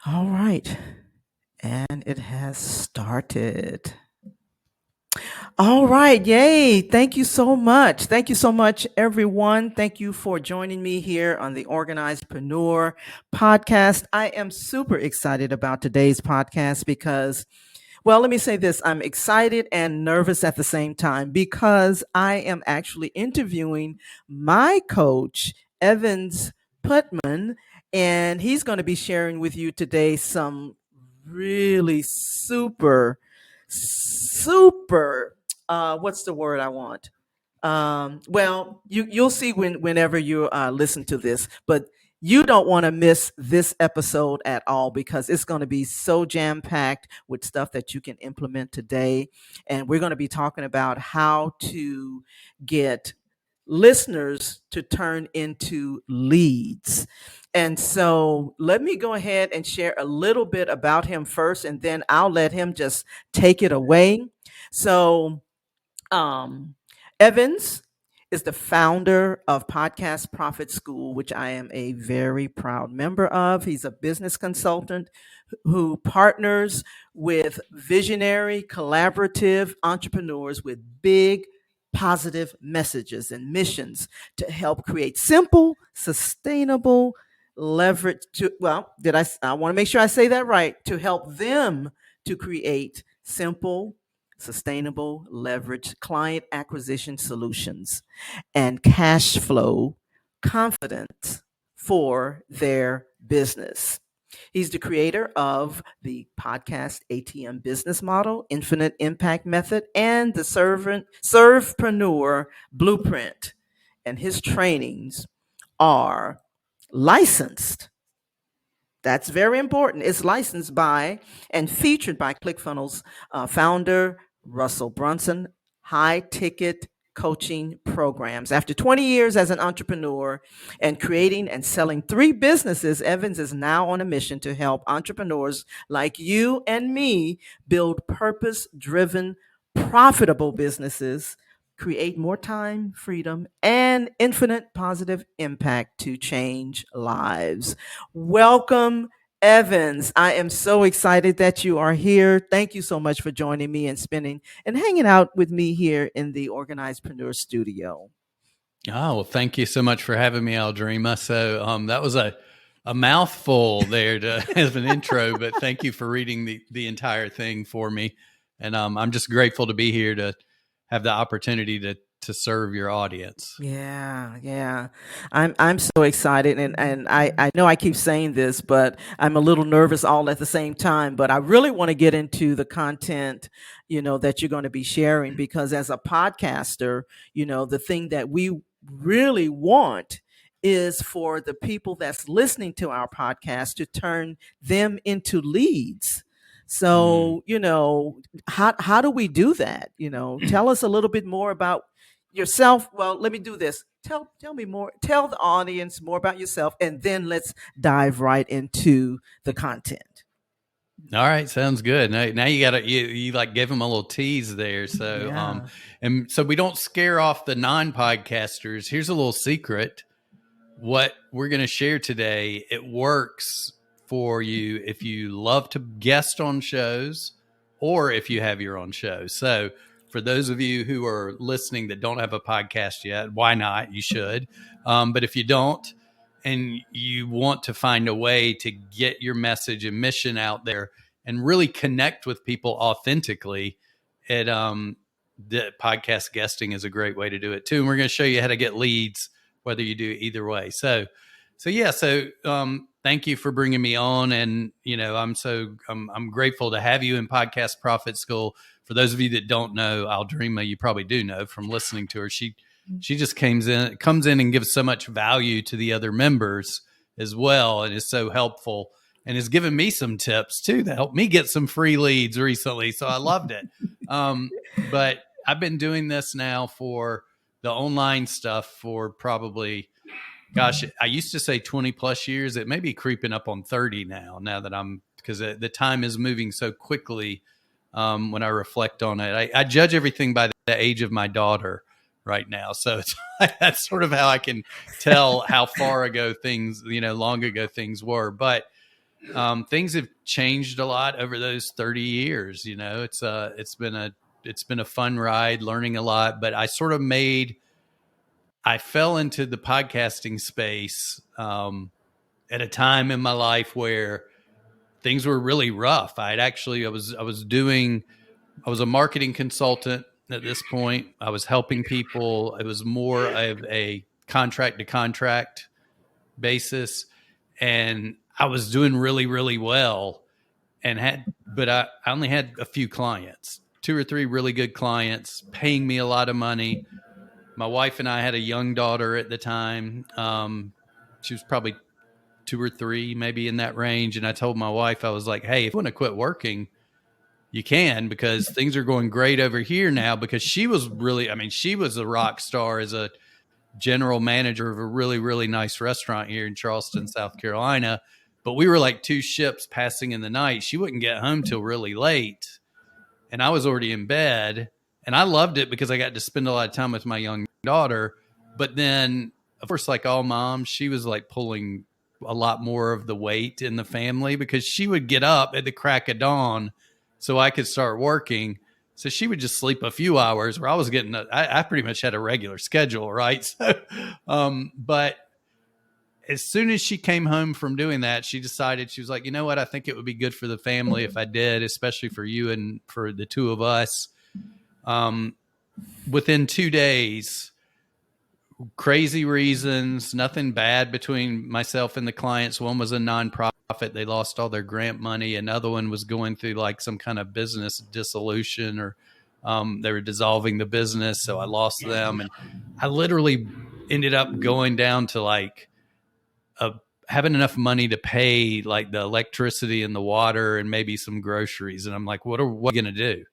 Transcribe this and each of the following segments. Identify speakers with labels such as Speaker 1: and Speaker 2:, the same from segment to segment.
Speaker 1: All right. And it has started. All right. Yay. Thank you so much. Thank you so much, everyone. Thank you for joining me here on the Organizedpreneur podcast. I am super excited about today's podcast because, well, let me say this. I'm excited and nervous at the same time because I am actually interviewing my coach, Evans Putman, and he's going to be sharing with you today some really super, what's the word I want? Well, you'll see whenever you listen to this, but you don't want to miss this episode at all because it's going to be so jam packed with stuff that you can implement today. And we're going to be talking about how to get listeners to turn into leads. And so let me go ahead and share a little bit about him first, and then I'll let him just take it away. So, um, Evans is the founder of Podcast Profit School, which I am a very proud member of. He's a business consultant who partners with visionary, collaborative entrepreneurs with big, positive messages and missions to help create simple, sustainable leverage to, well, I want to make sure I say that right, to help them to create simple, sustainable leverage client acquisition solutions and cash flow confidence for their business. He's the creator of the podcast ATM business model, Infinite Impact Method, and the Servepreneur Blueprint. And his trainings are licensed. That's very important. It's licensed by and featured by ClickFunnels founder Russell Brunson, high ticket coaching programs. After 20 years as an entrepreneur and creating and selling 3 businesses, Evans is now on a mission to help entrepreneurs like you and me build purpose driven, profitable businesses, create more time, freedom, and infinite positive impact to change lives. Welcome, Evans. I am so excited that you are here. Thank you so much for joining me and spending and hanging out with me here in the Organizedpreneur Studio.
Speaker 2: Oh, well, thank you so much for having me, Aldrima. So that was a mouthful there as an intro, but thank you for reading the entire thing for me. And I'm just grateful to be here to have the opportunity to serve your audience.
Speaker 1: Yeah. I'm so excited and I know I keep saying this, but I'm a little nervous all at the same time. But I really want to get into the content, that you're going to be sharing because as a podcaster, the thing that we really want is for the people that's listening to our podcast to turn them into leads. So, how do we do that? Tell us a little bit more about yourself. Well, let me do this. Tell me more. Tell the audience more about yourself, and then let's dive right into the content.
Speaker 2: All right, sounds good. Now you gotta you like give them a little tease there. So
Speaker 1: Yeah.
Speaker 2: and so we don't scare off the non-podcasters. Here's a little secret. What we're going to share today, it works for you if you love to guest on shows or if you have your own show. So for those of you who are listening that don't have a podcast yet, why not? You should. But if you don't and you want to find a way to get your message and mission out there and really connect with people authentically, the podcast guesting is a great way to do it too. And we're going to show you how to get leads whether you do either way. So thank you for bringing me on. And, I'm grateful to have you in Podcast Profit School. For those of you that don't know, Aldrima, you probably do know from listening to her. She just comes in and gives so much value to the other members as well. And is so helpful and has given me some tips too, that helped me get some free leads recently. So I loved it. But I've been doing this now for the online stuff for probably, gosh, I used to say 20 plus years. It may be creeping up on 30 now that because the time is moving so quickly when I reflect on it. I judge everything by the age of my daughter right now. So it's, that's sort of how I can tell how far ago things, long ago things were. But things have changed a lot over those 30 years. You know, it's been a fun ride, learning a lot, but I fell into the podcasting space, at a time in my life where things were really rough. I was a marketing consultant at this point. I was helping people. It was more of a contract to contract basis. And I was doing really, really well but I only had a few clients, 2 or 3 really good clients paying me a lot of money. My wife and I had a young daughter at the time. She was probably 2 or 3, maybe in that range. And I told my wife, I was like, hey, if you want to quit working, you can, because things are going great over here now. Because she was she was a rock star as a general manager of a really, really nice restaurant here in Charleston, South Carolina. But we were like 2 ships passing in the night. She wouldn't get home till really late. And I was already in bed. And I loved it because I got to spend a lot of time with my young daughter. But then, of course, like all moms, she was like pulling a lot more of the weight in the family, because she would get up at the crack of dawn so I could start working. So she would just sleep a few hours, where I was I pretty much had a regular schedule, right? So, but as soon as she came home from doing that, she decided, she was like, you know what? I think it would be good for the family if I did, especially for you and for the 2 of us. Within 2 days, crazy reasons, nothing bad between myself and the clients. One was a nonprofit. They lost all their grant money. Another one was going through like some kind of business dissolution, or they were dissolving the business. So I lost them. And I literally ended up going down to like having enough money to pay like the electricity and the water and maybe some groceries. And I'm like, what are we going to do?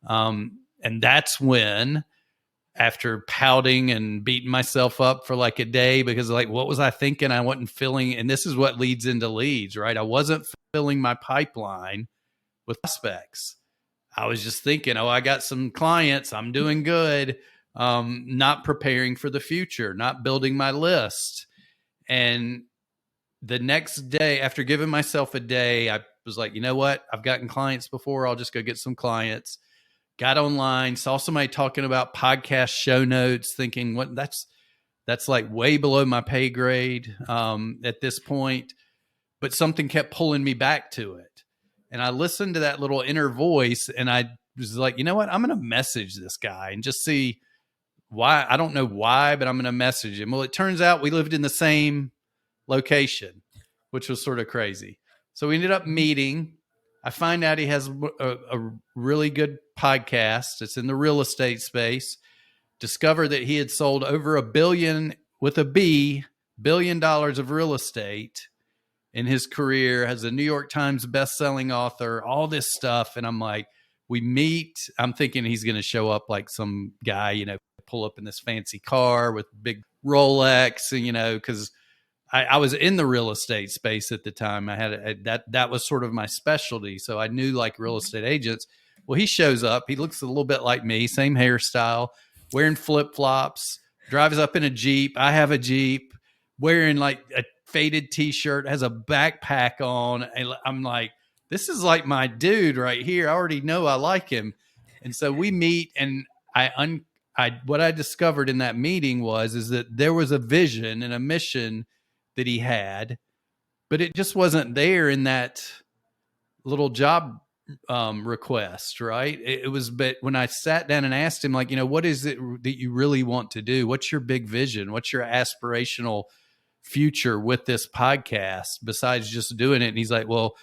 Speaker 2: And that's when, after pouting and beating myself up for like a day, because like, what was I thinking? I wasn't filling, and this is what leads into leads, right? I wasn't filling my pipeline with prospects. I was just thinking, oh, I got some clients, I'm doing good. Not preparing for the future, not building my list. And the next day, after giving myself a day, I was like, you know what? I've gotten clients before. I'll just go get some clients. Got online, saw somebody talking about podcast show notes, thinking, what, that's like way below my pay grade at this point. But something kept pulling me back to it. And I listened to that little inner voice, and I was like, you know what? I'm going to message this guy and just see why. I don't know why, but I'm going to message him. Well, it turns out we lived in the same location, which was sort of crazy. So we ended up meeting. I find out he has a really good podcast. It's in the real estate space. Discovered that he had sold over $1 billion, with a B, $1 billion of real estate in his career, has a New York Times best-selling author, all this stuff. And I'm like, we meet. I'm thinking he's going to show up like some guy, you know, pull up in this fancy car with big Rolex, and, you know, because I was in the real estate space at the time. I had that was sort of my specialty. So I knew like real estate agents. Well, he shows up. He looks a little bit like me, same hairstyle, wearing flip-flops, drives up in a Jeep. I have a Jeep, wearing like a faded T-shirt, has a backpack on. And I'm like, this is like my dude right here. I already know I like him. And so we meet, and what I discovered in that meeting is that there was a vision and a mission that he had, but it just wasn't there in that little job request, right? It was, but when I sat down and asked him, like, you know, what is it that you really want to do? What's your big vision? What's your aspirational future with this podcast besides just doing it? And he's like, well,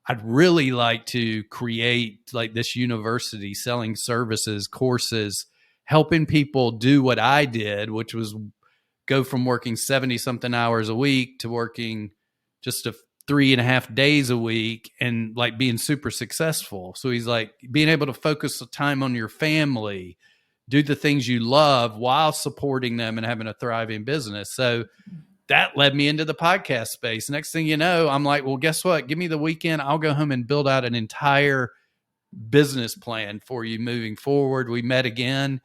Speaker 2: I'd really like to create like this university, selling services, courses, helping people do what I did, which was go from working 70 something hours a week to working just 3.5 days a week, and like being super successful. So he's like, being able to focus the time on your family, do the things you love while supporting them and having a thriving business. So that led me into the podcast space. Next thing you know, I'm like, well, guess what? Give me the weekend. I'll go home and build out an entire business plan for you moving forward. We met again,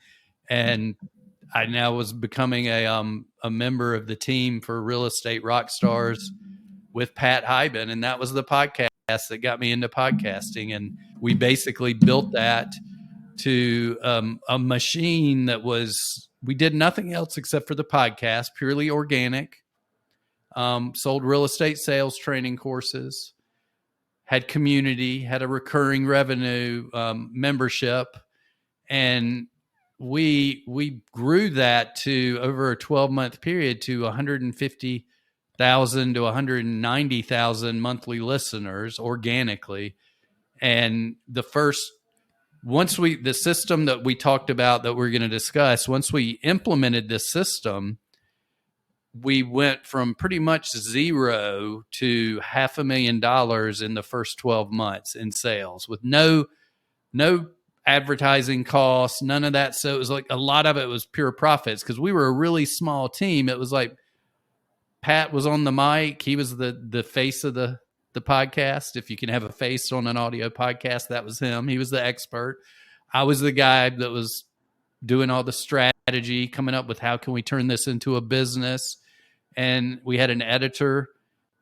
Speaker 2: and I now was becoming a member of the team for Real Estate Rockstars. with Pat Hyben, and that was the podcast that got me into podcasting. And we basically built that to a machine that we did nothing else except for the podcast, purely organic. Sold real estate sales training courses, had community, had a recurring revenue membership, and we grew that to over a 12-month period to 150,000 to 190,000 monthly listeners organically. And the system that we talked about that we're going to discuss, once we implemented this system, we went from pretty much zero to $500,000 in the first 12 months in sales with no advertising costs, none of that. So it was like a lot of it was pure profits because we were a really small team. It was like Pat was on the mic. He was the face of the podcast. If you can have a face on an audio podcast, that was him. He was the expert. I was the guy that was doing all the strategy, coming up with how can we turn this into a business. And we had an editor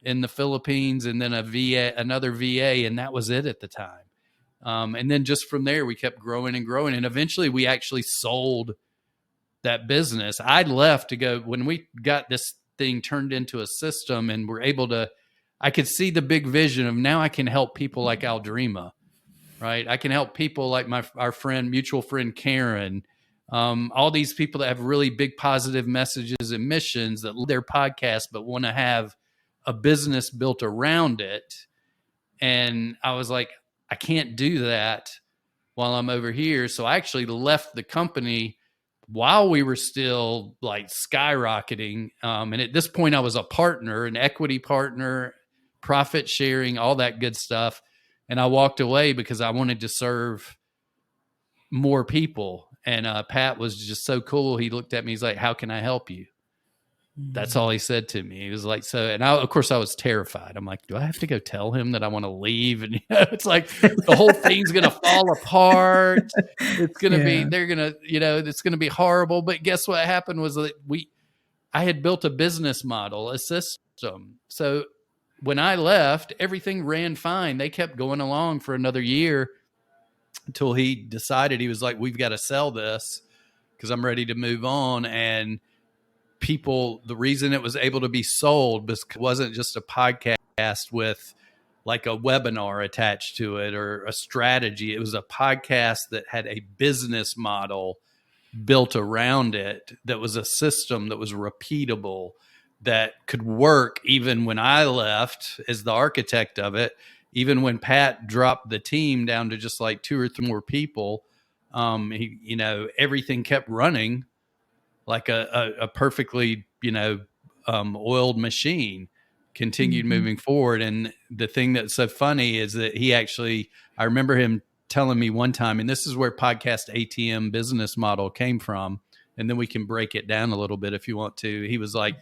Speaker 2: in the Philippines and then another VA, and that was it at the time. And then just from there, we kept growing and growing. And eventually we actually sold that business. I'd left to go when we got this thing turned into a system and we're able to, I could see the big vision of now I can help people like Aldrima, right? I can help people like our mutual friend, Karen, all these people that have really big positive messages and missions that love their podcast, but want to have a business built around it. And I was like, I can't do that while I'm over here. So I actually left the company while we were still like skyrocketing. And at this point I was a partner, an equity partner, profit sharing, all that good stuff. And I walked away because I wanted to serve more people. And Pat was just so cool. He looked at me. He's like, how can I help you? That's all he said to me. He was like, so, and of course I was terrified. I'm like, do I have to go tell him that I want to leave? And it's like the whole thing's going to fall apart. It's going to be, they're going to, it's going to be horrible. But guess what happened was that I had built a business model, a system. So when I left, everything ran fine. They kept going along for another year until he decided, he was like, we've got to sell this because I'm ready to move on. And the reason it was able to be sold because it wasn't just a podcast with like a webinar attached to it or a strategy. It was a podcast that had a business model built around it that was a system that was repeatable, that could work even when I left as the architect of it. Even when Pat dropped the team down to just like 2 or 3 more people, everything kept running like a perfectly, oiled machine, continued moving forward. And the thing that's so funny is that I remember him telling me one time, and this is where podcast ATM business model came from. And then we can break it down a little bit if you want to. He was like,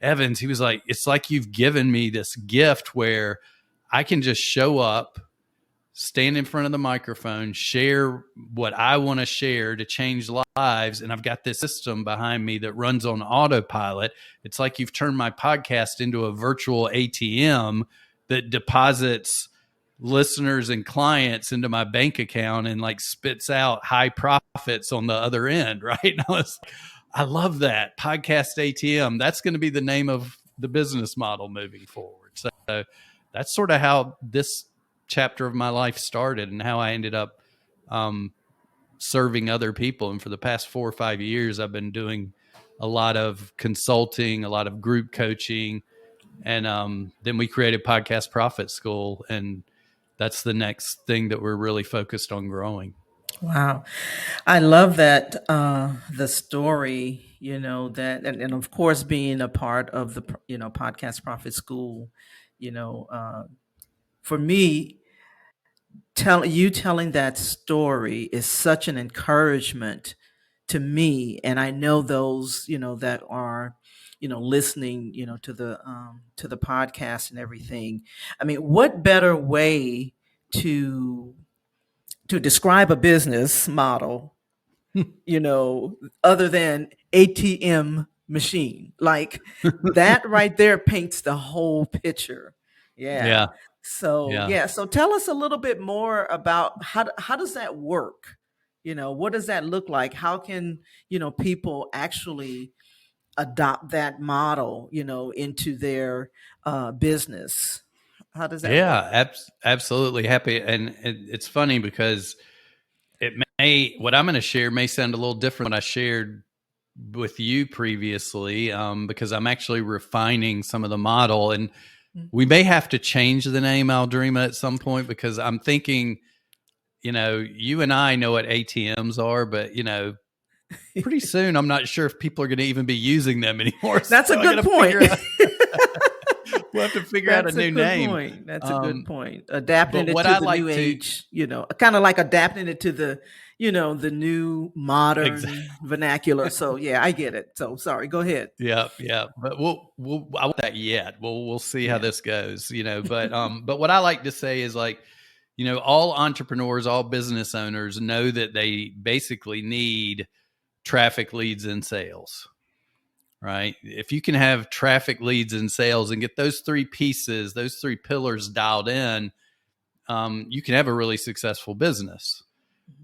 Speaker 2: Evans, it's like you've given me this gift where I can just show up, stand in front of the microphone, share what I want to share to change lives. And I've got this system behind me that runs on autopilot. It's like you've turned my podcast into a virtual ATM that deposits listeners and clients into my bank account and like spits out high profits on the other end. Right. And I love that podcast ATM. That's going to be the name of the business model moving forward. So that's sort of how this chapter of my life started and how I ended up serving other people. And for the past 4 or 5 years, I've been doing a lot of consulting, a lot of group coaching. And then we created Podcast Profit School. And that's the next thing that we're really focused on growing.
Speaker 1: Wow. I love that, the story, that, and of course, being a part of the, Podcast Profit School, for me, telling that story is such an encouragement to me. And I know those, that are, listening, to the podcast and everything. I mean, what better way to describe a business model, other than ATM machine. Like that right there paints the whole picture. Yeah.
Speaker 2: Yeah.
Speaker 1: So
Speaker 2: Yeah.
Speaker 1: yeah. So tell us a little bit more about how does that work? What does that look like? How can, people actually adopt that model, into their business? How does that work?
Speaker 2: Yeah. Absolutely happy. And it's funny because what I'm going to share may sound a little different than what I shared with you previously, because I'm actually refining some of the model, and we may have to change the name Aldrima at some point, because I'm thinking, you and I know what ATMs are, but pretty soon I'm not sure if people are going to even be using them anymore.
Speaker 1: That's a
Speaker 2: So I got
Speaker 1: good
Speaker 2: to
Speaker 1: point.
Speaker 2: figure out. We'll have to figure out a
Speaker 1: That's a
Speaker 2: new
Speaker 1: good
Speaker 2: name.
Speaker 1: point. That's a good point. Adapting
Speaker 2: But
Speaker 1: it
Speaker 2: what
Speaker 1: to
Speaker 2: I
Speaker 1: the new
Speaker 2: like to
Speaker 1: age, kind of like adapting it to the new
Speaker 2: exactly.
Speaker 1: modern vernacular. So yeah, I get it. So sorry, go ahead.
Speaker 2: Yeah, yeah, but I want that yet. We'll see how
Speaker 1: Yeah.
Speaker 2: this goes, but what I like to say is, like, all entrepreneurs, all business owners know that they basically need traffic, leads, and sales, right? If you can have traffic, leads, and sales and get those three pieces, those three pillars dialed in, you can have a really successful business,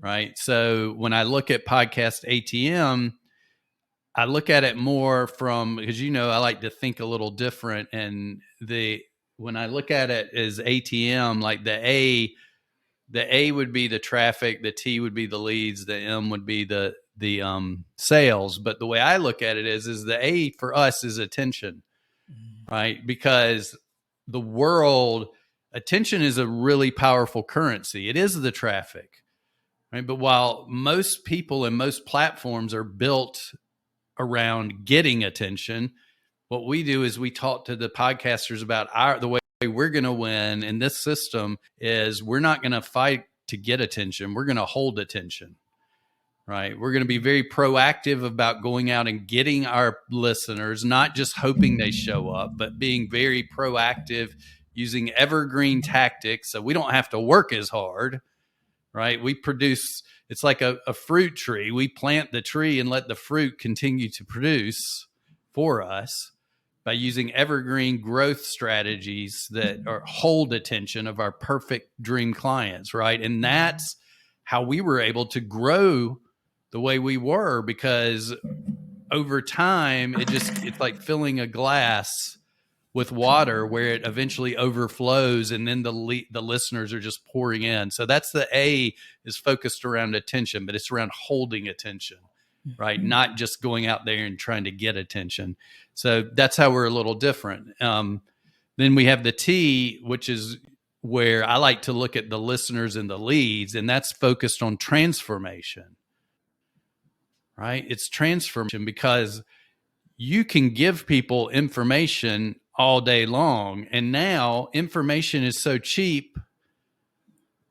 Speaker 2: right? So when I look at podcast ATM, I look at it more from, because I like to think a little different, and when I look at it as ATM, like the A would be the traffic, the T would be the leads, the M would be the sales. But the way I look at it is the A for us is attention, right? Because the world, attention is a really powerful currency. It is the traffic, right? But while most people and most platforms are built around getting attention, what we do is we talk to the podcasters about the way we're going to win in this system is we're not going to fight to get attention. We're going to hold attention, right? We're going to be very proactive about going out and getting our listeners, not just hoping they show up, but being very proactive using evergreen tactics so we don't have to work as hard, right? It's like a fruit tree. We plant the tree and let the fruit continue to produce for us by using evergreen growth strategies that hold attention of our perfect dream clients, right? And that's how we were able to grow the way we were, because over time, it's like filling a glass with water where it eventually overflows, and then the listeners are just pouring in. So that's the A, is focused around attention, but it's around holding attention, right? Not just going out there and trying to get attention. So that's how we're a little different. Then we have the T, which is where I like to look at the listeners and the leads, and that's focused on transformation, right? It's transformation, because you can give people information all day long. And now information is so cheap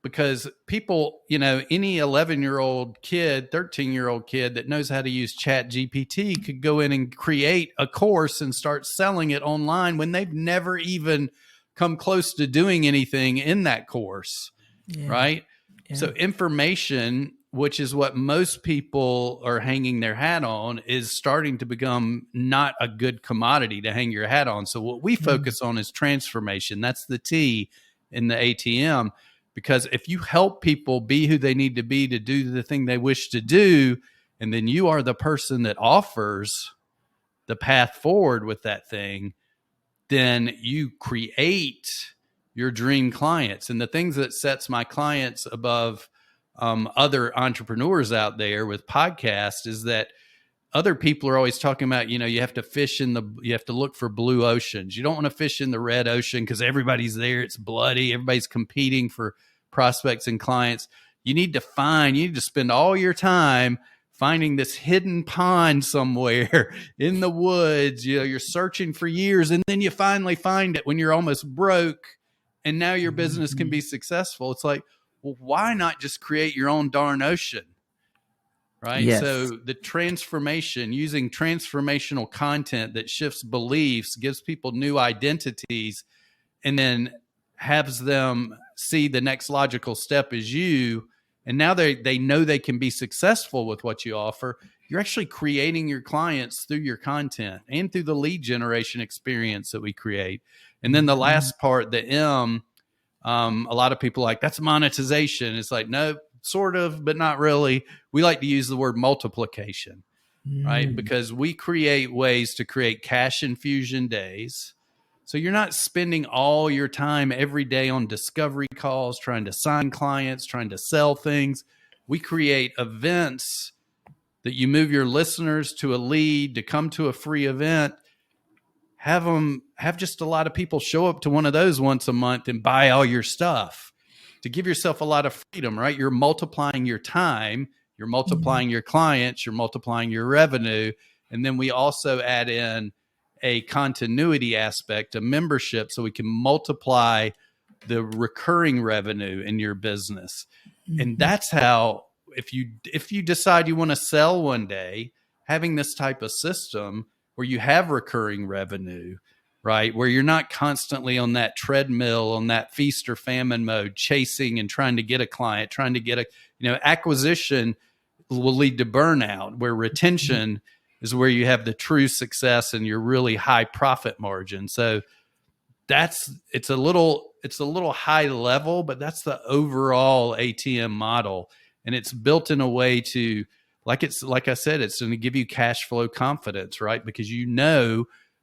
Speaker 2: because people, any 11-year-old kid, 13-year-old kid that knows how to use Chat GPT could go in and create a course and start selling it online when they've never even come close to doing anything in that course.
Speaker 1: Yeah.
Speaker 2: Right.
Speaker 1: Yeah.
Speaker 2: So information, which is what most people are hanging their hat on, is starting to become not a good commodity to hang your hat on. So what we focus on is transformation. That's the T in the ATM, because if you help people be who they need to be to do the thing they wish to do, and then you are the person that offers the path forward with that thing, then you create your dream clients. And the things that sets my clients above other entrepreneurs out there with podcasts is that other people are always talking about, you have to look for blue oceans. You don't want to fish in the red ocean because everybody's there. It's bloody. Everybody's competing for prospects and clients. You need to spend all your time finding this hidden pond somewhere in the woods. You're searching for years, and then you finally find it when you're almost broke, and now your business can be successful. It's like, well, why not just create your own darn ocean? Right.
Speaker 1: Yes.
Speaker 2: So the transformation, using transformational content that shifts beliefs, gives people new identities, and then has them see the next logical step is you And now they know they can be successful with what you offer. You're actually creating your clients through your content and through the lead generation experience that we create. And then the last part, the M, a lot of people like, that's monetization. It's like, no, sort of, but not really. We like to use the word multiplication, right? Because we create ways to create cash infusion days. So you're not spending all your time every day on discovery calls, trying to sign clients, trying to sell things. We create events that you move your listeners to a lead, to come to a free event, have just a lot of people show up to one of those once a month and buy all your stuff, to give yourself a lot of freedom, right? You're multiplying your time, you're multiplying your clients, you're multiplying your revenue. And then we also add in a continuity aspect, a membership, so we can multiply the recurring revenue in your business. And that's how, if you decide you want to sell one day, having this type of system where you have recurring revenue, right? Where you're not constantly on that treadmill, on that feast or famine mode, chasing and trying to get a client, trying to get acquisition will lead to burnout, where retention is where you have the true success and your really high profit margin. So it's a little high level, but that's the overall ATM model. And it's built in a way to, like I said, it's going to give you cash flow confidence, right? Because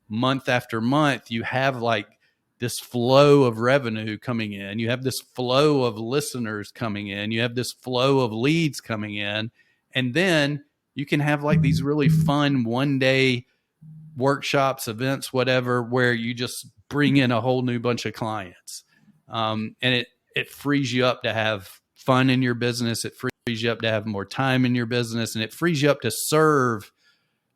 Speaker 2: month after month, you have like this flow of revenue coming in. You have this flow of listeners coming in. You have this flow of leads coming in. And then you can have like these really fun one-day workshops, events, whatever, where you just bring in a whole new bunch of clients. And it frees you up to have fun in your business. It frees you up to have more time in your business, and it frees you up to serve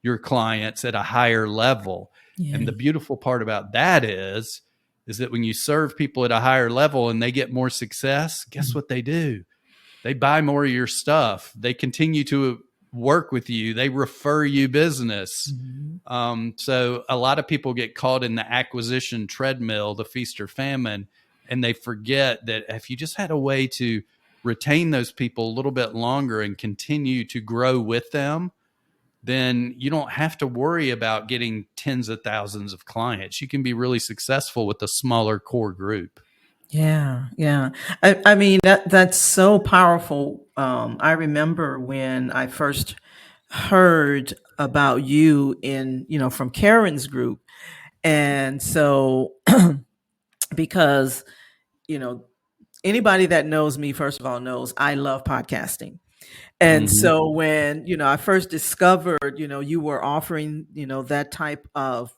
Speaker 2: your clients at a higher level. Yeah. And the beautiful part about that is that when you serve people at a higher level and they get more success, guess what they do? They buy more of your stuff. They continue to work with you. They refer you business. So a lot of people get caught in the acquisition treadmill, the feast or famine, and they forget that if you just had a way to retain those people a little bit longer and continue to grow with them, then you don't have to worry about getting tens of thousands of clients. You can be really successful with a smaller core group.
Speaker 1: Yeah. I mean, that's so powerful. I remember when I first heard about you from Karen's group. And so, because, anybody that knows me, first of all, knows I love podcasting. And so when, I first discovered, you were offering, that type of,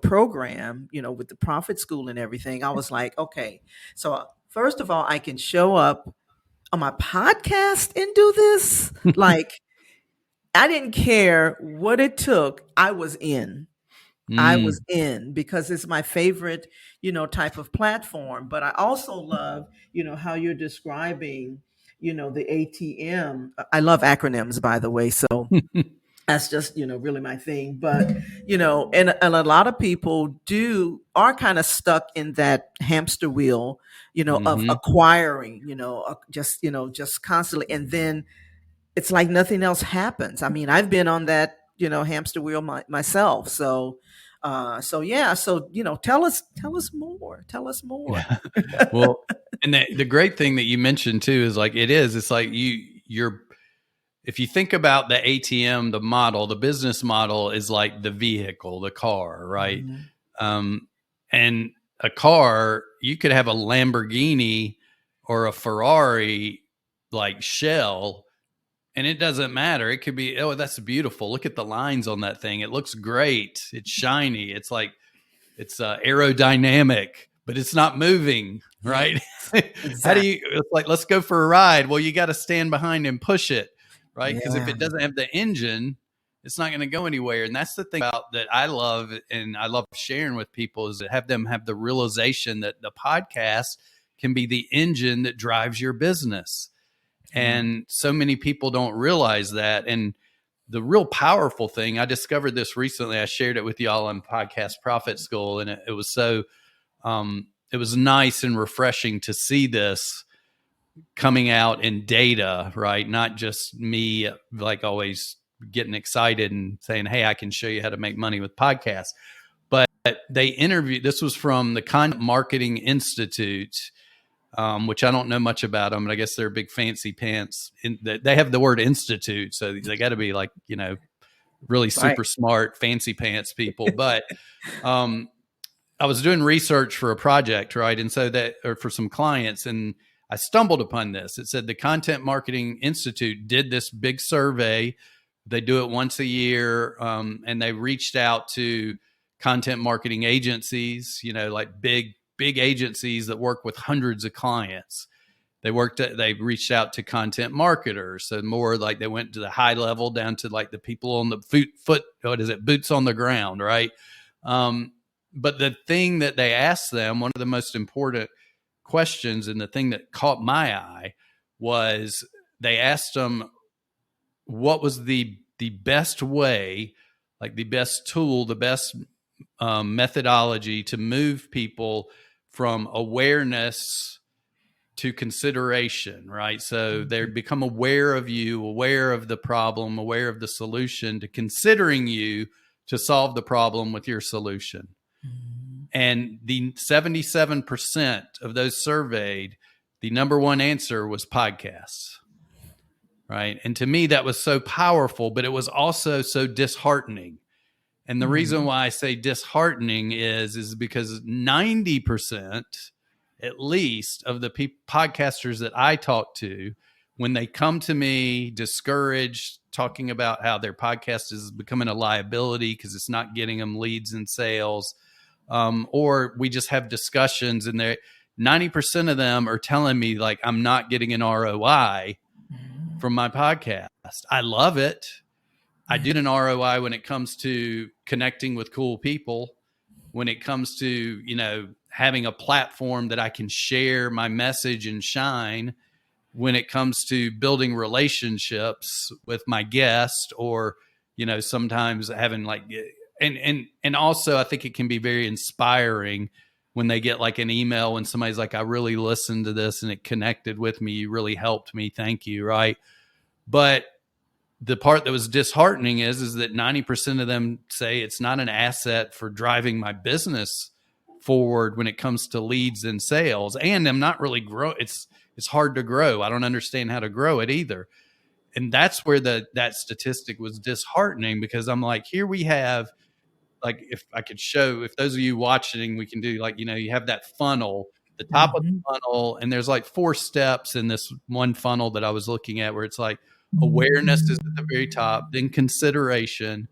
Speaker 1: program, with the Profit School and everything, I was like, okay, so first of all, I can show up on my podcast and do this. Like, I didn't care what it took. I was in. I was in because it's my favorite, type of platform. But I also love, how you're describing, the ATM. I love acronyms, by the way. So that's just, really my thing. But, and a lot of people are kind of stuck in that hamster wheel, of acquiring, just constantly. And then it's like nothing else happens. I mean, I've been on that, hamster wheel myself. So, yeah. So, tell us more. Tell us more.
Speaker 2: Yeah. Well, and the great thing that you mentioned too is like it's like you're if you think about the ATM, the model, the business model is like the vehicle, the car, right? And a car, you could have a Lamborghini or a Ferrari like shell, and it doesn't matter. It could be, oh, that's beautiful. Look at the lines on that thing. It looks great. It's shiny. It's like, it's aerodynamic, but it's not moving, right? Exactly. How do you, it's like, let's go for a ride. Well, you got to stand behind and push it, right? Because if it doesn't have the engine, it's not going to go anywhere. And that's the thing about that I love, and I love sharing with people, is to have them have the realization that the podcast can be the engine that drives your business. And so many people don't realize that. And the real powerful thing, I discovered this recently. I shared it with y'all on Podcast Profit School, and it was so, it was nice and refreshing to see this. coming out in data, right? Not just me like always getting excited and saying, hey, I can show you how to make money with podcasts. But they interviewed, this was from the Content Marketing Institute, which I don't know much about them, but I guess they're big fancy pants. They have the word institute, so they got to be like, really super smart, fancy pants people. But I was doing research for a project, right? And so or for some clients, and I stumbled upon this. It said the Content Marketing Institute did this big survey. They do it once a year, and they reached out to content marketing agencies, like big agencies that work with hundreds of clients. They reached out to content marketers. So more like they went to the high level down to like the people on the boots on the ground, right? But the thing that they asked them, one of the most important questions, and the thing that caught my eye, was they asked them what was the best way, like the best tool, the best methodology to move people from awareness to consideration, right? So they become aware of you, aware of the problem, aware of the solution, to considering you to solve the problem with your solution. And the 77% of those surveyed, the number one answer was podcasts, right? And to me, that was so powerful, but it was also so disheartening. And the reason why I say disheartening is because 90%, at least, of the podcasters that I talk to, when they come to me discouraged, talking about how their podcast is becoming a liability because it's not getting them leads and sales, or we just have discussions, and 90% of them are telling me like, I'm not getting an ROI from my podcast. I love it. I do an ROI when it comes to connecting with cool people, when it comes to, having a platform that I can share my message and shine, when it comes to building relationships with my guest, or, sometimes having like, and also I think it can be very inspiring when they get like an email when somebody's like, I really listened to this and it connected with me. You really helped me. Thank you. Right. But the part that was disheartening is that 90% of them say it's not an asset for driving my business forward when it comes to leads and sales. And I'm not really it's hard to grow. I don't understand how to grow it either. And that's where that statistic was disheartening, because I'm like, here we have, like, if I could show, if those of you watching, we can do like, you have that funnel, the top of the funnel, and there's like 4 steps in this one funnel that I was looking at, where it's like awareness is at the very top, then consideration,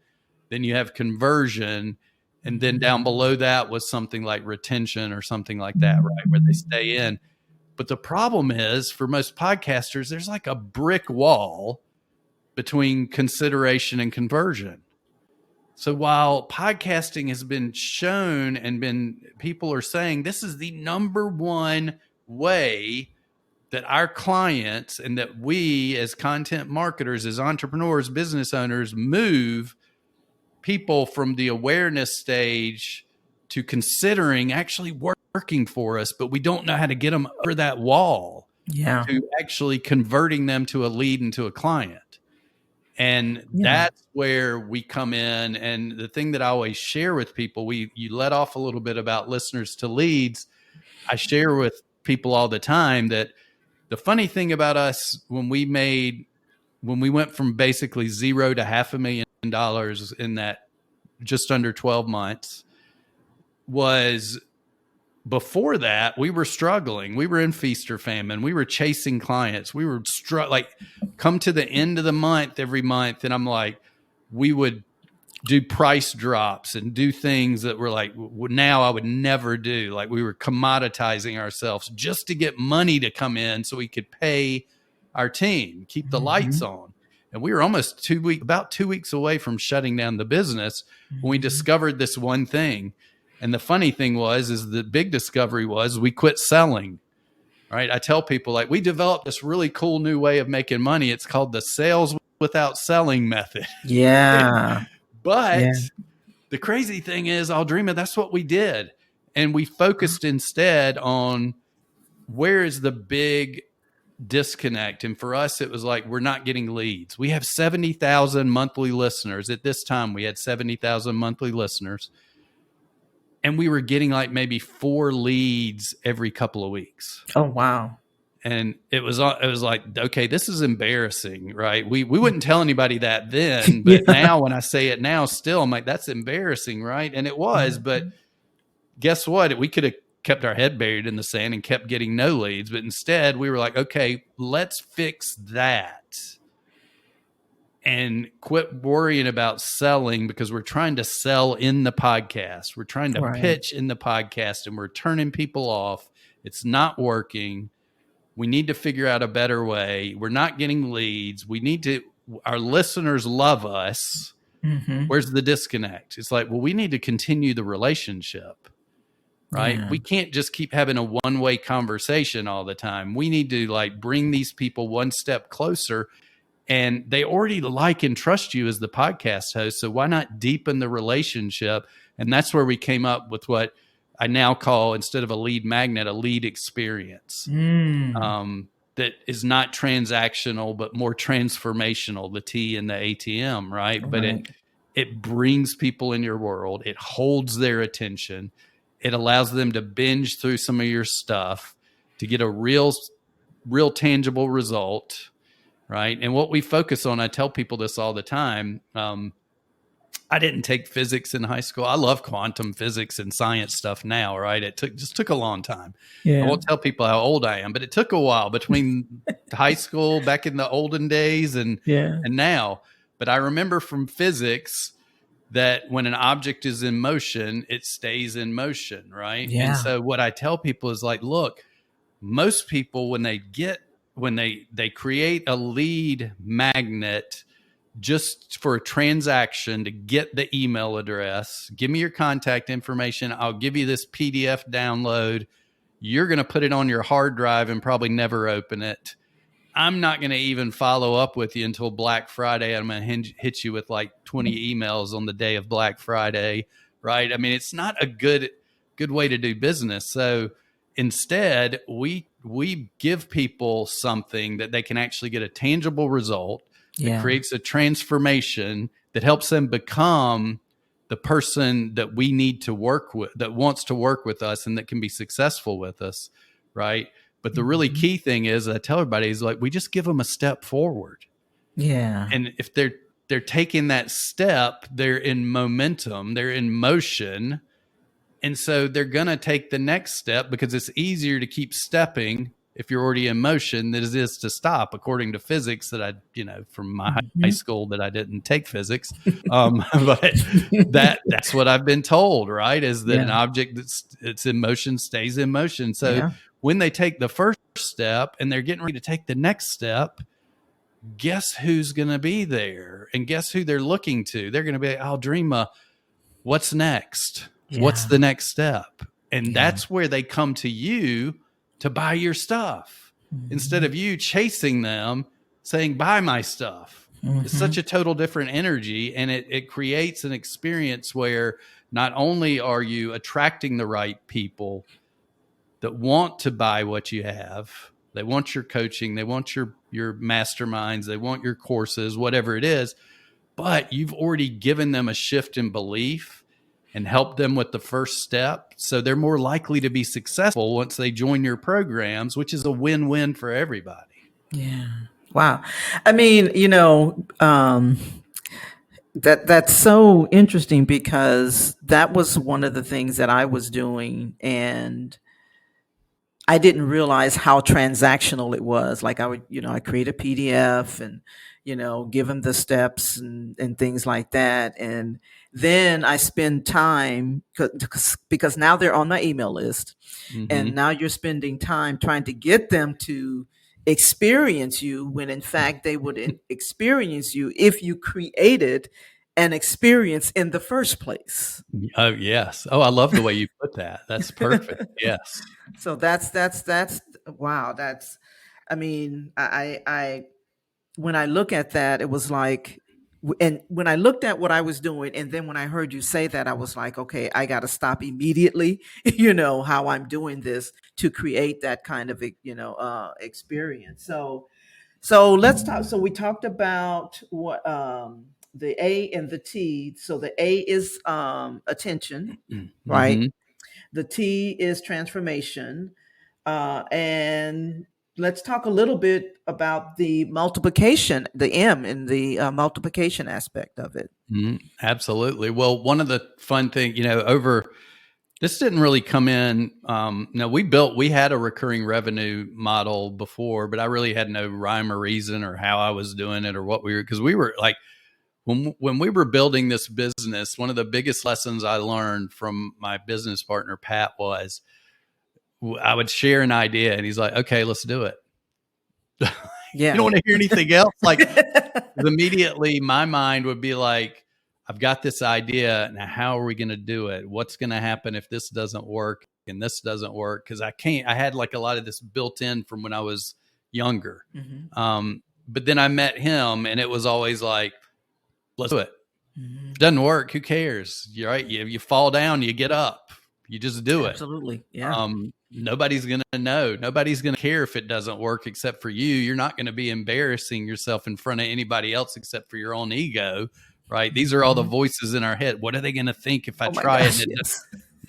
Speaker 2: then you have conversion, and then down below that was something like retention or something like that, right, where they stay in. But the problem is, for most podcasters, there's like a brick wall between consideration and conversion. So while podcasting has been shown and people are saying this is the number one way that our clients and that we as content marketers, as entrepreneurs, business owners, move people from the awareness stage to considering actually working for us, but we don't know how to get them over that wall to actually converting them to a lead and to a client. And that's where we come in. And the thing that I always share with people, you let off a little bit about listeners to leads. I share with people all the time that the funny thing about us, when we went from basically zero to $500,000 in that just under 12 months, was before that, we were struggling. We were in feast or famine. We were chasing clients. We were come to the end of the month every month. And I'm like, we would do price drops and do things that were like, now I would never do. Like, we were commoditizing ourselves just to get money to come in so we could pay our team, keep the lights on. And we were almost about 2 weeks away from shutting down the business when we discovered this one thing. And the funny thing is the big discovery was we quit selling, right? I tell people, like, we developed this really cool new way of making money. It's called the sales without selling method.
Speaker 1: Yeah.
Speaker 2: But the crazy thing is, Aldrima, that's what we did. And we focused instead on where is the big disconnect. And for us, it was like, we're not getting leads. We have 70,000 monthly listeners. At this time, we had 70,000 monthly listeners. And we were getting like maybe 4 leads every couple of weeks.
Speaker 1: Oh, wow.
Speaker 2: And it was like, okay, this is embarrassing, right? We wouldn't tell anybody that then, but now when I say it now, still, I'm like, that's embarrassing, right? And it was, but guess what? We could have kept our head buried in the sand and kept getting no leads, but instead we were like, okay, let's fix that and quit worrying about selling, because we're trying to sell in the podcast. We're trying to pitch in the podcast, and we're turning people off. It's not working. We need to figure out a better way. We're not getting leads. Our listeners love us. Where's the disconnect? It's like, well, we need to continue the relationship, right? Yeah. We can't just keep having a one-way conversation all the time. We need to like bring these people one step closer, and they already like and trust you as the podcast host. So why not deepen the relationship? And that's where we came up with what I now call, instead of a lead magnet, a lead experience. That is not transactional, but more transformational, the T in the ATM, right? But it brings people in your world. It holds their attention. It allows them to binge through some of your stuff to get a real tangible result, right? And what we focus on, I tell people this all the time, I didn't take physics in high school. I love quantum physics and science stuff now, right? It just took a long time. I won't tell people how old I am, but it took a while between high school back in the olden days and now. But I remember from physics that when an object is in motion, it stays in motion, right? Yeah. And so what I tell people is like, look, most people, when they create a lead magnet just for a transaction to get the email address, give me your contact information, I'll give you this PDF download. You're going to put it on your hard drive and probably never open it. I'm not going to even follow up with you until Black Friday. I'm going to hit you with like 20 emails on the day of Black Friday, right? I mean, it's not a good way to do business. So instead, we give people something that they can actually get a tangible result. It creates a transformation that helps them become the person that we need to work with, that wants to work with us and that can be successful with us, right? But the really key thing is, I tell everybody, is like, we just give them a step forward. Yeah. And if they're taking that step, they're in momentum, they're in motion. And so they're going to take the next step, because it's easier to keep stepping if you're already in motion than it is to stop, according to physics that from my high school, that I didn't take physics. But that's what I've been told, right? Is that an object that's in motion stays in motion. So when they take the first step and they're getting ready to take the next step, guess who's going to be there? And guess who they're looking to? They're going to be, I'll dream what's next? What's the next step? And that's where they come to you to buy your stuff, instead of you chasing them saying, buy my stuff. It's such a total different energy. And it creates an experience where not only are you attracting the right people that want to buy what you have, they want your coaching, they want your masterminds, they want your courses, whatever it is, but you've already given them a shift in belief and help them with the first step. So they're more likely to be successful once they join your programs, which is a win-win for everybody.
Speaker 1: Yeah. Wow. I mean, that's so interesting, because that was one of the things that I was doing, and I didn't realize how transactional it was. Like I would, I create a PDF and, give them the steps and things like that. And then I spend time because now they're on my email list, and now you're spending time trying to get them to experience you, when in fact they would experience you if you created an experience in the first place.
Speaker 2: Oh, yes. Oh, I love the way you put that. That's perfect. Yes.
Speaker 1: So that's wow. I mean, I when I look at that, it was like, And when I looked at what I was doing, and then when I heard you say that, I was like, okay, I got to stop immediately, how I'm doing this to create that kind of, experience. So let's talk. So we talked about what, the A and the T. So the A is, attention, right?
Speaker 2: Mm-hmm.
Speaker 1: The T is transformation. And let's talk a little bit about the multiplication, the M in the, multiplication aspect of it.
Speaker 2: Mm-hmm. Absolutely. Well, one of the fun things, this didn't really come in. No, we had a recurring revenue model before, but I really had no rhyme or reason or how I was doing it or what because we were like, when we were building this business, one of the biggest lessons I learned from my business partner, Pat, was I would share an idea and he's like, okay, let's do it. You
Speaker 1: Yeah.
Speaker 2: don't want to hear anything else. Like immediately my mind would be like, I've got this idea. Now, how are we going to do it? What's going to happen if this doesn't work and this doesn't work? Because I had like a lot of this built in from when I was younger.
Speaker 1: Mm-hmm.
Speaker 2: But then I met him and it was always like, let's do it.
Speaker 1: Mm-hmm.
Speaker 2: If it doesn't work, who cares? You're right. You fall down, you get up, you just do it.
Speaker 1: Absolutely. Yeah.
Speaker 2: Nobody's going to know. Nobody's going to care if it doesn't work except for you. You're not going to be embarrassing yourself in front of anybody else except for your own ego, right? These are all the voices in our head. What are they going to think if I try it? And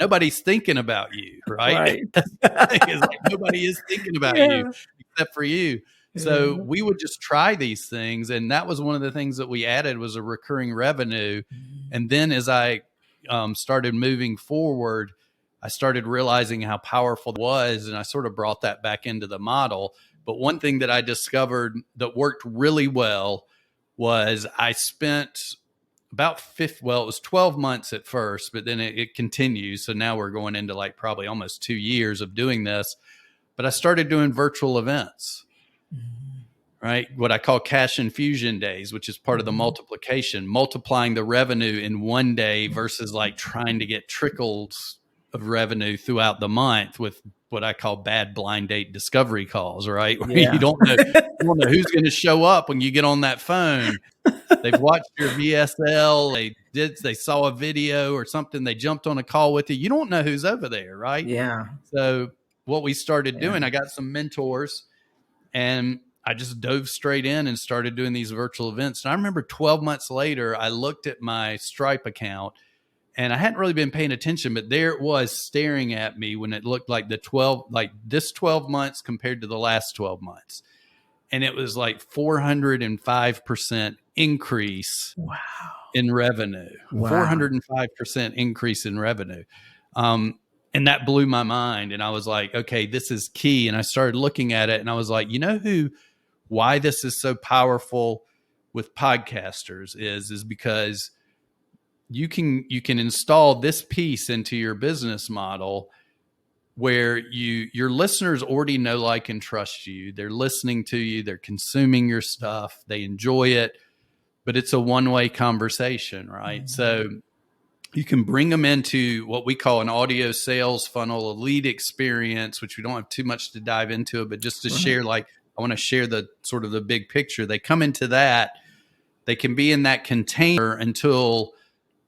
Speaker 2: nobody's thinking about you, right? It's like nobody is thinking about you except for you. So we would just try these things. And that was one of the things that we added was a recurring revenue. And then as I started moving forward, I started realizing how powerful it was. And I sort of brought that back into the model. But one thing that I discovered that worked really well was I spent about it was 12 months at first, but then it continues. So now we're going into like probably almost 2 years of doing this. But I started doing virtual events. Right? What I call cash infusion days, which is part of the multiplication, multiplying the revenue in one day versus like trying to get trickles of revenue throughout the month with what I call bad blind date discovery calls, right? Where you don't know who's going to show up when you get on that phone. They've watched your VSL, they saw a video or something, they jumped on a call with you. You don't know who's over there, right?
Speaker 1: Yeah.
Speaker 2: So what we started doing, I got some mentors and I just dove straight in and started doing these virtual events. And I remember 12 months later, I looked at my Stripe account and I hadn't really been paying attention, but there it was staring at me when it looked like this 12 months compared to the last 12 months. And it was like 405% increase in revenue, 405% increase in revenue. And that blew my mind. And I was like, okay, this is key. And I started looking at it and I was like, why this is so powerful with podcasters is because you can install this piece into your business model where your listeners already know, like, and trust you. They're listening to you. They're consuming your stuff. They enjoy it, but it's a one-way conversation, right? Mm-hmm. So you can bring them into what we call an audio sales funnel, a lead experience, which we don't have too much to dive into it, but just to share, like, I want to share the sort of the big picture. They come into that, they can be in that container until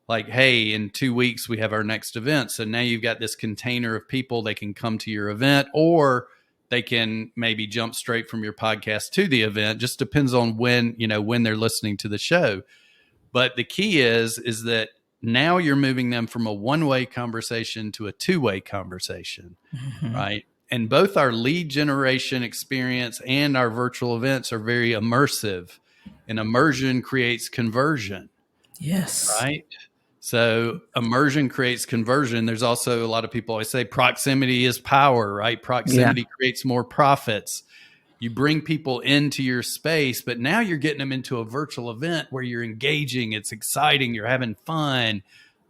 Speaker 2: like, hey, in 2 weeks, we have our next event. So now you've got this container of people. They can come to your event or they can maybe jump straight from your podcast to the event. Just depends on when they're listening to the show. But the key is that now you're moving them from a one-way conversation to a two-way conversation, right? And both our lead generation experience and our virtual events are very immersive. And immersion creates conversion.
Speaker 1: Yes.
Speaker 2: Right? So immersion creates conversion. There's also a lot of people always say proximity is power, right? Proximity creates more profits. You bring people into your space, but now you're getting them into a virtual event where you're engaging. It's exciting. You're having fun.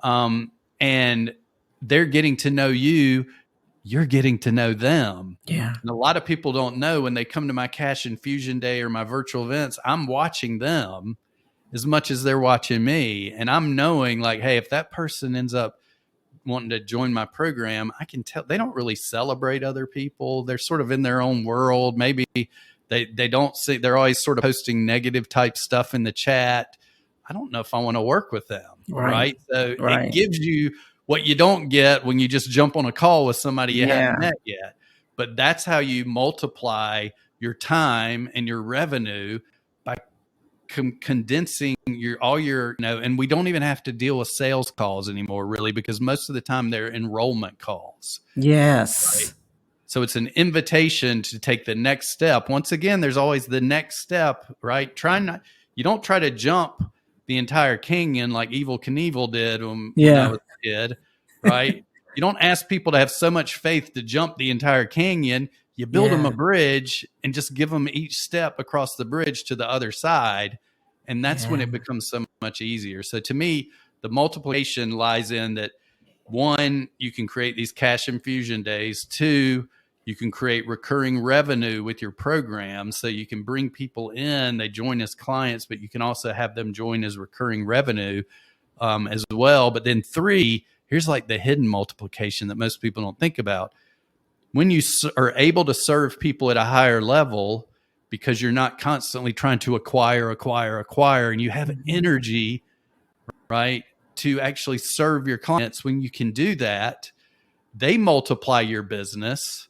Speaker 2: And they're getting to know you. You're getting to know them.
Speaker 1: Yeah.
Speaker 2: And a lot of people don't know when they come to my cash infusion day or my virtual events, I'm watching them as much as they're watching me. And I'm knowing like, hey, if that person ends up wanting to join my program, I can tell they don't really celebrate other people. They're sort of in their own world. Maybe they don't see, they're always sort of posting negative type stuff in the chat. I don't know if I want to work with them.
Speaker 1: Right.
Speaker 2: So it
Speaker 1: Right.
Speaker 2: gives you what you don't get when you just jump on a call with somebody you hadn't met yet. But that's how you multiply your time and your revenue by condensing all your, and we don't even have to deal with sales calls anymore, really, because most of the time they're enrollment calls.
Speaker 1: Yes.
Speaker 2: Right? So it's an invitation to take the next step. Once again, there's always the next step, right? You don't try to jump the entire canyon like Evel Knievel did when I was a kid, right? You don't ask people to have so much faith to jump the entire canyon. You build them a bridge and just give them each step across the bridge to the other side. And that's when it becomes so much easier. So to me, the multiplication lies in that, one, you can create these cash infusion days. Two, you can create recurring revenue with your program. So you can bring people in, they join as clients, but you can also have them join as recurring revenue as well. But then three, here's like the hidden multiplication that most people don't think about. When you are able to serve people at a higher level, because you're not constantly trying to acquire, and you have energy, right, to actually serve your clients, when you can do that, they multiply your business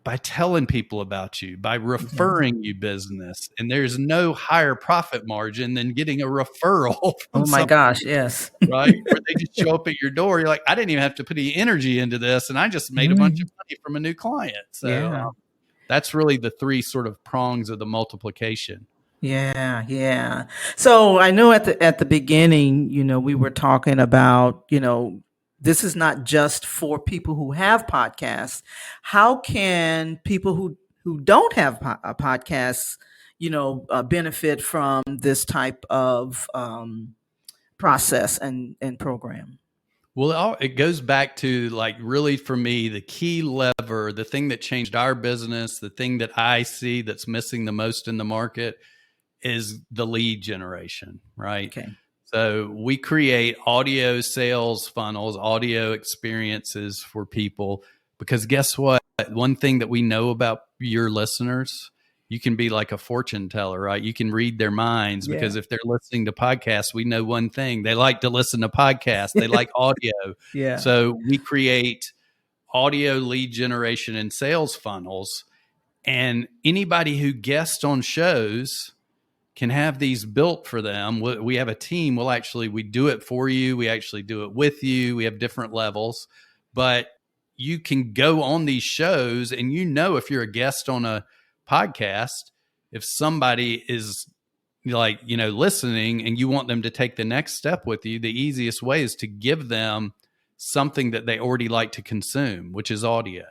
Speaker 2: by telling people about you, by referring you business. And there's no higher profit margin than getting a referral from
Speaker 1: Oh my gosh, yes.
Speaker 2: right? Where they just show up at your door. You're like, I didn't even have to put any energy into this, and I just made a bunch of money from a new client. So that's really the three sort of prongs of the multiplication.
Speaker 1: Yeah. So I know at the beginning, we were talking about, this is not just for people who have podcasts. How can people who don't have podcasts, benefit from this type of process and program?
Speaker 2: Well, it goes back to, like, really for me, the key lever, the thing that changed our business, the thing that I see that's missing the most in the market is the lead generation, right?
Speaker 1: Okay.
Speaker 2: So we create audio sales funnels, audio experiences for people, because guess what? One thing that we know about your listeners, you can be like a fortune teller, right? You can read their minds, because if they're listening to podcasts, we know one thing: they like to listen to podcasts. They like audio. So we create audio lead generation and sales funnels, and anybody who guests on shows can have these built for them. We have a team. We do it for you. We actually do it with you. We have different levels, but you can go on these shows, and if you're a guest on a podcast, if somebody is listening and you want them to take the next step with you, the easiest way is to give them something that they already like to consume, which is audio.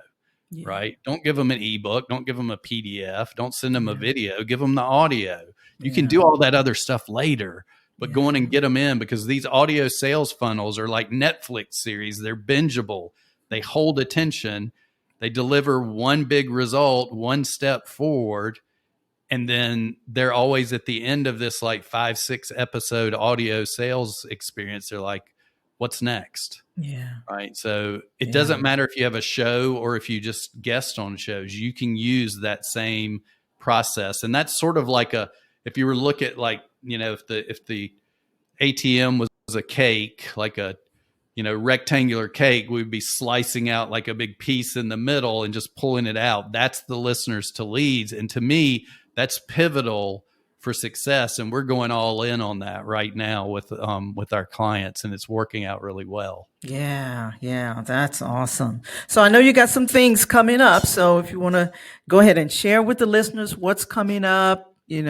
Speaker 2: Right? Don't give them an ebook. Don't give them a PDF. Don't send them a video. Give them the audio. You can do all that other stuff later, but go on and get them in, because these audio sales funnels are like Netflix series. They're bingeable. They hold attention. They deliver one big result, one step forward. And then they're always at the end of this like 5-6 episode audio sales experience. They're like, what's next? Right. So it doesn't matter if you have a show or if you just guest on shows, you can use that same process. And that's sort of like if you were to look at, like, if the ATM was a cake, like a, rectangular cake, we'd be slicing out like a big piece in the middle and just pulling it out. That's the listeners to leads. And to me, that's pivotal for success. And we're going all in on that right now with our clients, and it's working out really well.
Speaker 1: Yeah, that's awesome. So I know you got some things coming up. So if you want to go ahead and share with the listeners what's coming up, in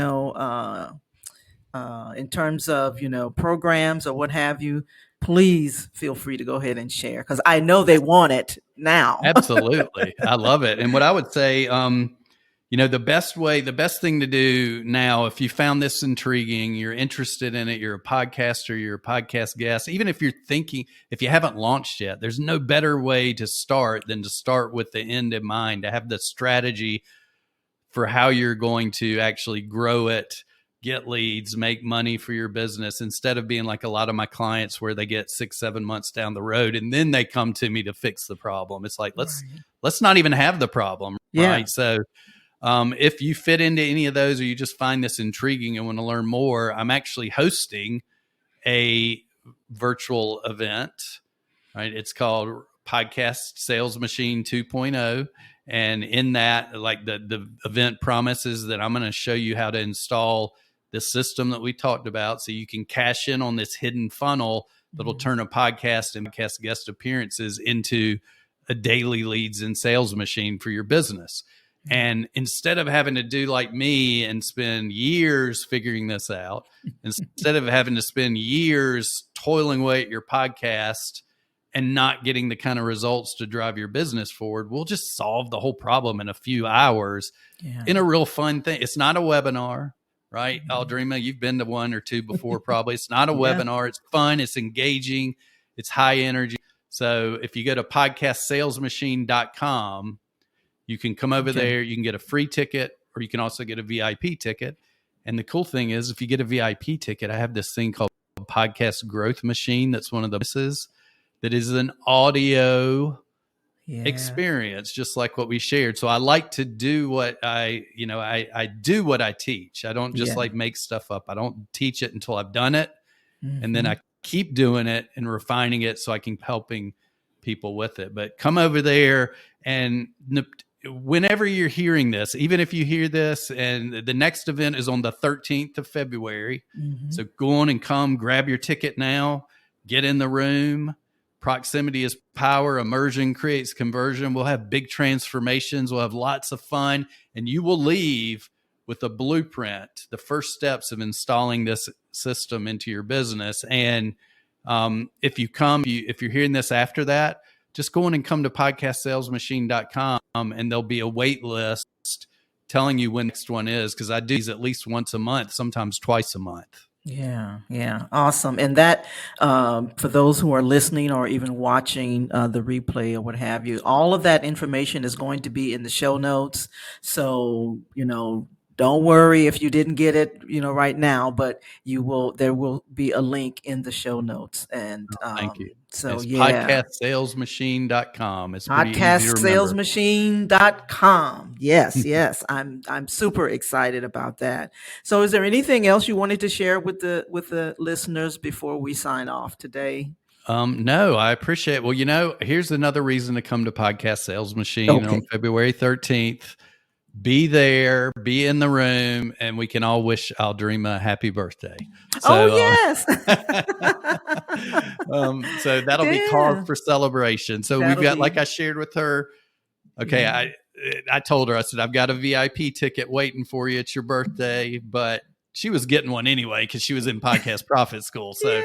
Speaker 1: terms of, programs or what have you, please feel free to go ahead and share, because I know they want it now.
Speaker 2: Absolutely. I love it. And what I would say, the best thing to do now, if you found this intriguing, you're interested in it, you're a podcaster, you're a podcast guest, even if if you haven't launched yet, there's no better way to start than to start with the end in mind, to have the strategy for how you're going to actually grow it, get leads, make money for your business, instead of being like a lot of my clients where they get 6-7 months down the road and then they come to me to fix the problem. It's like, let's not even have the problem. Right. So If you fit into any of those or you just find this intriguing and want to learn more, I'm actually hosting a virtual event, right? It's called Podcast Sales Machine 2.0. And in that, like the event promises that I'm going to show you how to install the system that we talked about so you can cash in on this hidden funnel that'll turn a podcast and podcast guest appearances into a daily leads and sales machine for your business. And instead of having to do like me and spend years figuring this out, instead of having to spend years toiling away at your podcast and not getting the kind of results to drive your business forward, we'll just solve the whole problem in a few hours in a real fun thing. It's not a webinar, right? Aldrima, you've been to one or two before probably. It's not a webinar. It's fun. It's engaging. It's high energy. So if you go to podcastsalesmachine.com, you can come over there. You can get a free ticket, or you can also get a VIP ticket. And the cool thing is, if you get a VIP ticket, I have this thing called Podcast Growth Machine. That's one of the businesses that is an audio experience, just like what we shared. So I like to do what I do what I teach. I don't just like make stuff up. I don't teach it until I've done it. And then I keep doing it and refining it so I can helping people with it. But come over there, and whenever you're hearing this, even if you hear this, and the next event is on the 13th of February. So go on and come, grab your ticket now, get in the room. Proximity is power. Immersion creates conversion. We'll have big transformations. We'll have lots of fun, and you will leave with a blueprint, the first steps of installing this system into your business. And if you're hearing this after that, just go in and come to podcastsalesmachine.com, and there'll be a wait list telling you when the next one is, because I do these at least once a month, sometimes twice a month.
Speaker 1: Yeah. Awesome. And that, for those who are listening or even watching the replay or what have you, all of that information is going to be in the show notes. So, don't worry if you didn't get it, right now, but there will be a link in the show notes. And
Speaker 2: thank you.
Speaker 1: So
Speaker 2: it's podcastsalesmachine.com. It's pretty easy to remember.
Speaker 1: Podcastsalesmachine.com. Yes. I'm super excited about that. So is there anything else you wanted to share with the listeners before we sign off today?
Speaker 2: No, I appreciate it. Well, here's another reason to come to Podcast Sales Machine on February 13th. Be there, be in the room, and we can all wish Aldrima a happy birthday. So,
Speaker 1: yes.
Speaker 2: So that'll be cause for celebration. So we've got, like I shared with her, I told her, I said, I've got a VIP ticket waiting for you. It's your birthday, but she was getting one anyway because she was in Podcast Profit School. So,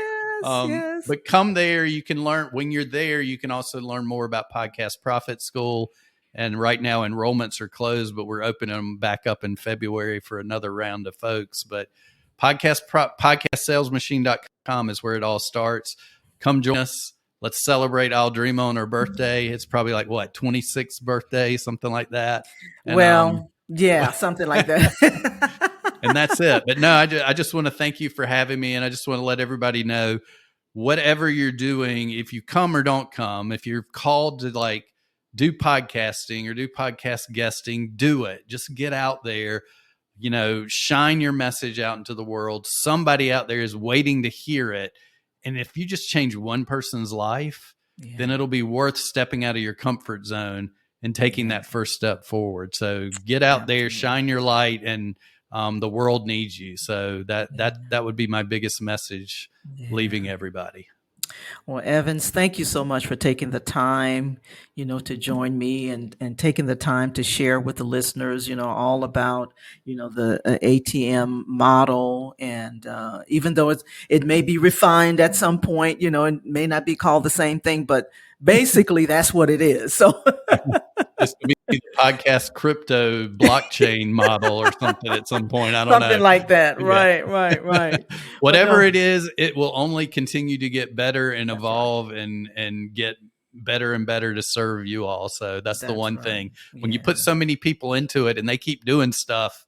Speaker 2: but come there. You can learn when you're there. You can also learn more about Podcast Profit School. And right now enrollments are closed, but we're opening them back up in February for another round of folks. But podcastsalesmachine.com is where it all starts. Come join us. Let's celebrate Aldrima on her birthday. It's probably like 26th birthday, something like that. And,
Speaker 1: something like that.
Speaker 2: And that's it. But no, I just want to thank you for having me. And I just want to let everybody know, whatever you're doing, if you come or don't come, if you're called to do podcasting or do podcast guesting, do it. Just get out there, shine your message out into the world. Somebody out there is waiting to hear it. And if you just change one person's life, then it'll be worth stepping out of your comfort zone and taking that first step forward. So get out there, shine your light, and the world needs you. So that would be my biggest message, leaving everybody.
Speaker 1: Well, Evans, thank you so much for taking the time, to join me and taking the time to share with the listeners, all about, the ATM model. And even though it may be refined at some point, it may not be called the same thing, but basically that's what it is. So
Speaker 2: this could be the podcast crypto blockchain model or something at some point. I don't know.
Speaker 1: Something like that. Right.
Speaker 2: Whatever it is, it will only continue to get better and evolve and get better and better to serve you all. So that's the one thing. When you put so many people into it and they keep doing stuff,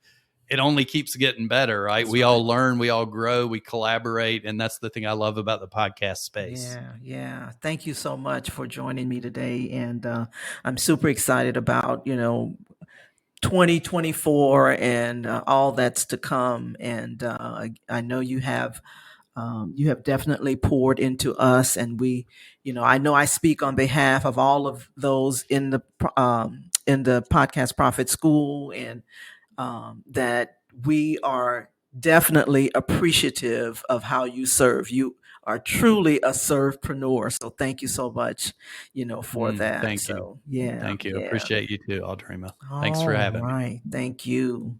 Speaker 2: it only keeps getting better, right? We all learn, we all grow, we collaborate. And that's the thing I love about the podcast space.
Speaker 1: Yeah. Thank you so much for joining me today. And I'm super excited about, 2024 and all that's to come. And I know you have definitely poured into us, and we, I know I speak on behalf of all of those in the Podcast Profit School, and that we are definitely appreciative of how you serve. You are truly a servepreneur. So thank you so much, for that.
Speaker 2: Thank you.
Speaker 1: So yeah,
Speaker 2: Thank you.
Speaker 1: yeah.
Speaker 2: Appreciate you too, Audrima. Thanks for
Speaker 1: All
Speaker 2: having me.
Speaker 1: right. Thank you.